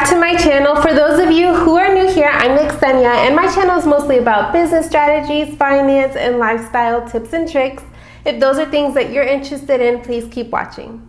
back to my channel. For those of you who are new here, I'm Yeksenia, and my channel is mostly about business strategies, finance, and lifestyle tips and tricks. If those are things that you're interested in, please keep watching.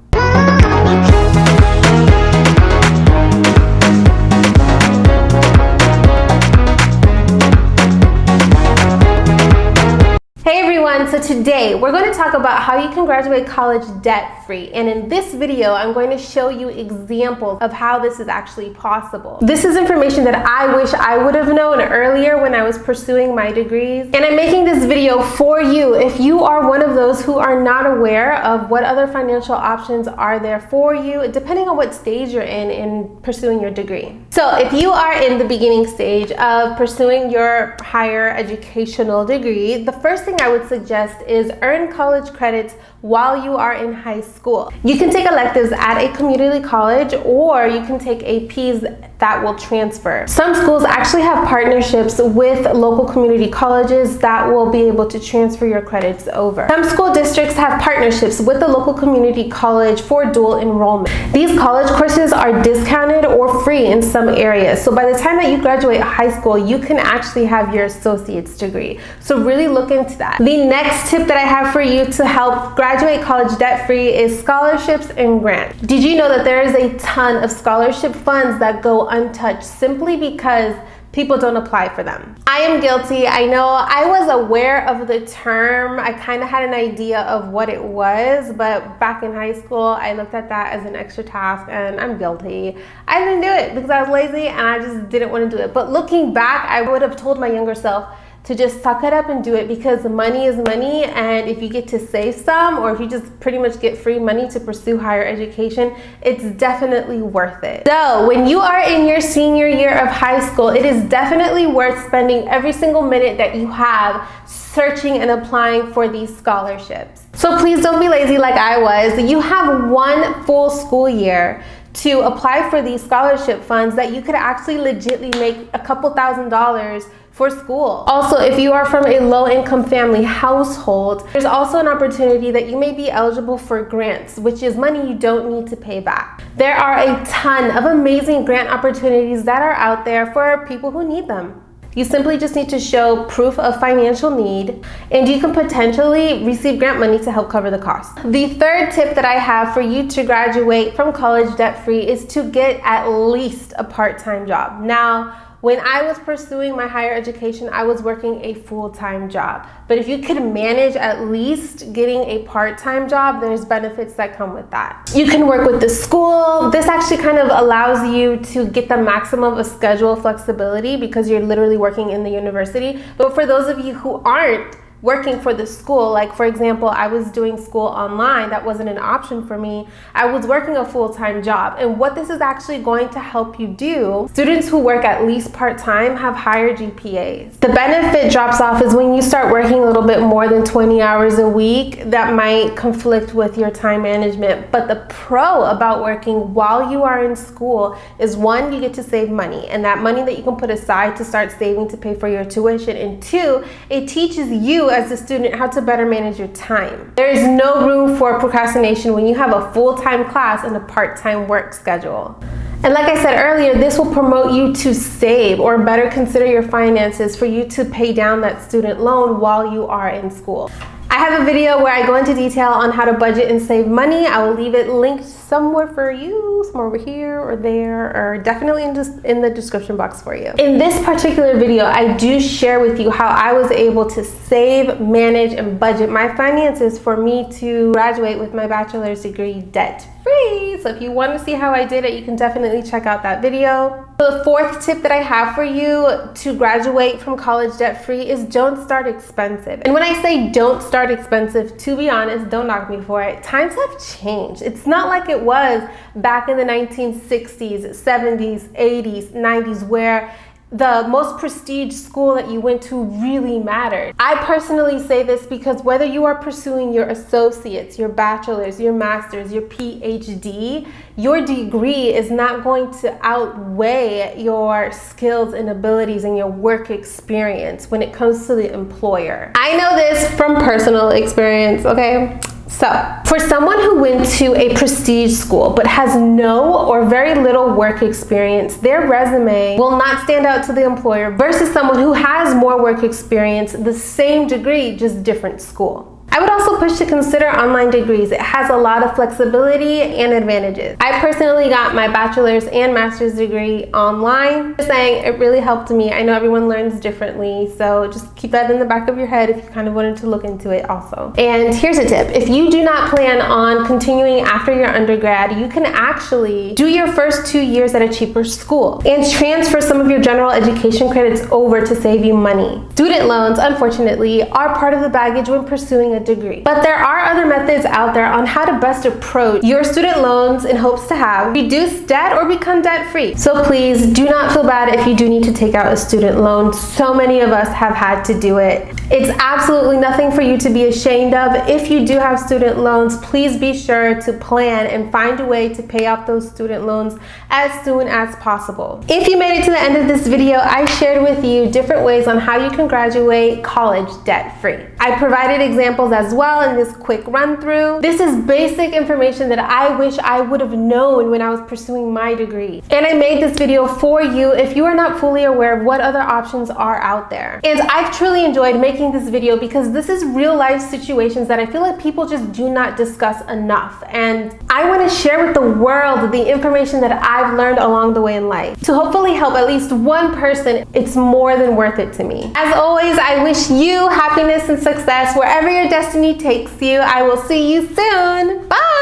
Hey everyone, so today we're going to talk about how you can graduate college debt-free, and in this video I'm going to show you examples of how this is actually possible. This is information that I wish I would have known earlier when I was pursuing my degrees, and I'm making this video for you if you are one of those who are not aware of what other financial options are there for you depending on what stage you're in pursuing your degree. So if you are in the beginning stage of pursuing your higher educational degree, the first thing I would suggest is earn college credits while you are in high school. You can take electives at a community college, or you can take APs that will transfer. Some schools actually have partnerships with local community colleges that will be able to transfer your credits over. Some school districts have partnerships with the local community college for dual enrollment. These college courses are discounted or free in some areas. So by the time that you graduate high school, you can actually have your associate's degree. So really look into that. The next tip that I have for you to help graduate college debt-free is scholarships and grants. Did you know that there is a ton of scholarship funds that go untouched simply because people don't apply for them? I am guilty. I know I was aware of the term. I kind of had an idea of what it was, but back in high school, I looked at that as an extra task, and I'm guilty. I didn't do it because I was lazy and I just didn't want to do it. But looking back, I would have told my younger self to just suck it up and do it, because money is money, and if you get to save some, or if you just pretty much get free money to pursue higher education, it's definitely worth it. So when you are in your senior year of high school, it is definitely worth spending every single minute that you have searching and applying for these scholarships. So please don't be lazy like I was. You have one full school year to apply for these scholarship funds that you could actually legitimately make a couple $1,000s for school. Also, if you are from a low-income family household, there's also an opportunity that you may be eligible for grants, which is money you don't need to pay back. There are a ton of amazing grant opportunities that are out there for people who need them. You simply just need to show proof of financial need, and you can potentially receive grant money to help cover the cost. The third tip that I have for you to graduate from college debt-free is to get at least a part-time job. Now, when I was pursuing my higher education, I was working a full-time job. But if you could manage at least getting a part-time job, there's benefits that come with that. You can work with the school. This actually kind of allows you to get the maximum of schedule flexibility because you're literally working in the university. But for those of you who aren't working for the school, like for example, I was doing school online, that wasn't an option for me. I was working a full-time job, and what this is actually going to help you do, students who work at least part-time have higher GPAs. The benefit drops off is when you start working a little bit more than 20 hours a week, that might conflict with your time management. But the pro about working while you are in school is, one, you get to save money, and that money that you can put aside to start saving to pay for your tuition, and two, it teaches you as a student how to better manage your time. There is no room for procrastination when you have a full-time class and a part-time work schedule. And like I said earlier, this will promote you to save or better consider your finances for you to pay down that student loan while you are in school. I have a video where I go into detail on how to budget and save money. I will leave it linked somewhere for you, somewhere over here or there, or definitely in the description box for you. In this particular video, I do share with you how I was able to save, manage, and budget my finances for me to graduate with my bachelor's degree debt-free. So if you want to see how I did it, you can definitely check out that video. So the fourth tip that I have for you to graduate from college debt-free is don't start expensive. And when I say don't start expensive, to be honest, don't knock me for it, times have changed. It's not like it was back in the 1960s, 70s, 80s, 90s, where the most prestige school that you went to really mattered. I personally say this because whether you are pursuing your associates, your bachelor's, your master's, your PhD, your degree is not going to outweigh your skills and abilities and your work experience when it comes to the employer. I know this from personal experience, okay? So, for someone who went to a prestige school but has no or very little work experience, their resume will not stand out to the employer versus someone who has more work experience, the same degree, just different school. I would also push to consider online degrees. It has a lot of flexibility and advantages. I personally got my bachelor's and master's degree online. Just saying, it really helped me. I know everyone learns differently, so just keep that in the back of your head if you kind of wanted to look into it also. And here's a tip. If you do not plan on continuing after your undergrad, you can actually do your first 2 years at a cheaper school and transfer some of your general education credits over to save you money. Student loans, unfortunately, are part of the baggage when pursuing a degree. But there are other methods out there on how to best approach your student loans in hopes to have reduced debt or become debt free. So please do not feel bad if you do need to take out a student loan. So many of us have had to do it. It's absolutely nothing for you to be ashamed of. If you do have student loans, please be sure to plan and find a way to pay off those student loans as soon as possible. If you made it to the end of this video, I shared with you different ways on how you can graduate college debt free. I provided examples as well in this quick run through. This is basic information that I wish I would have known when I was pursuing my degree. And I made this video for you if you are not fully aware of what other options are out there. And I've truly enjoyed making this video because this is real life situations that I feel like people just do not discuss enough. And I want to share with the world the information that I've learned along the way in life to hopefully help at least one person. It's more than worth it to me. As always, I wish you happiness and success wherever your destiny takes you. I will see you soon. Bye!